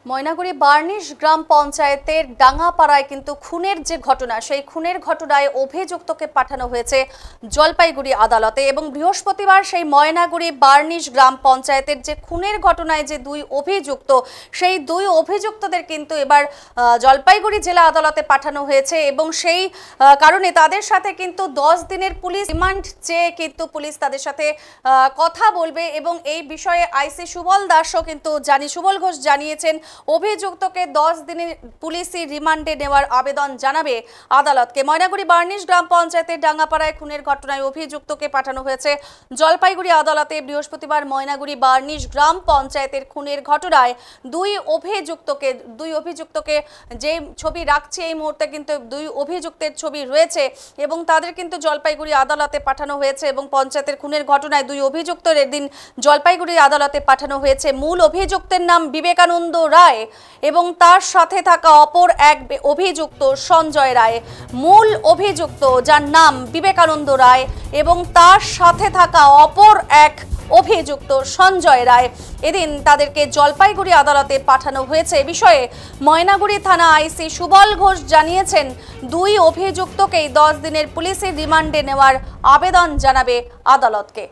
Maynaguri varnish গ্রাম পঞ্চায়েতের ডাঙ্গাপাড়ায় কিন্তু খুনের যে ঘটনা সেই খুনের ঘটনায় অভিযুক্তকে পাঠানো হয়েছে জলপাইগুড়ি আদালতে এবং বৃহস্পতিবার সেই ময়নাগুড়ি বার্নিশ গ্রাম পঞ্চায়েতের যে খুনের ঘটনায় যে দুই অভিযুক্ত সেই দুই অভিযুক্তদের কিন্তু এবার জলপাইগুড়ি জেলা আদালতে পাঠানো হয়েছে এবং সেই কারণে তাদের সাথে কিন্তু 10 দিনের পুলিশ রিমান্ড চেয়ে কিন্তু পুলিশ তাদের সাথে কথা বলবে এবং এই বিষয়ে আইসি সুবল দাসও কিন্তু সুবল ঘোষ জানিয়েছেন অভিযুক্তকে 10 দিনের পুলিশি রিমান্ডে নেওয়ার আবেদন জানাবে আদালতকে। ময়নাগুড়ি বার্নিশ গ্রাম পঞ্চায়েতের ডাঙ্গাপাড়ায় খুনের ঘটনায় অভিযুক্তকে পাঠানো হয়েছে জলপাইগুড়ি আদালতে বৃহস্পতিবার। ময়নাগুড়ি বার্নিশ গ্রাম পঞ্চায়েতের খুনের ঘটনায় দুই অভিযুক্তকে যে ছবি রাখছে এই মুহূর্তে কিন্তু দুই অভিযুক্তের ছবি রয়েছে এবং তাদের কিন্তু জলপাইগুড়ি আদালতে পাঠানো হয়েছে এবং পঞ্চায়েতের খুনের ঘটনায় দুই অভিযুক্তের এদিন জলপাইগুড়ি আদালতে পাঠানো হয়েছে। মূল অভিযুক্তের নাম বিবেকানন্দ রায় এবং তার সাথে থাকা অপর এক অভিযুক্ত সঞ্জয় রায়। মূল অভিযুক্ত যার নাম বিবেকানন্দ রায় এবং তার সাথে থাকা অপর এক অভিযুক্ত সঞ্জয় রায়, এদিন তাদেরকে জলপাইগুড়ি আদালতে পাঠানো হয়েছে। এ বিষয়ে ময়নাগুড়ি থানা আইসি সুবল ঘোষ জানিয়েছেন দুই অভিযুক্তকেই 10 দিনের পুলিশি রিমান্ডে নেওয়ার আবেদন জানাবে আদালতকে।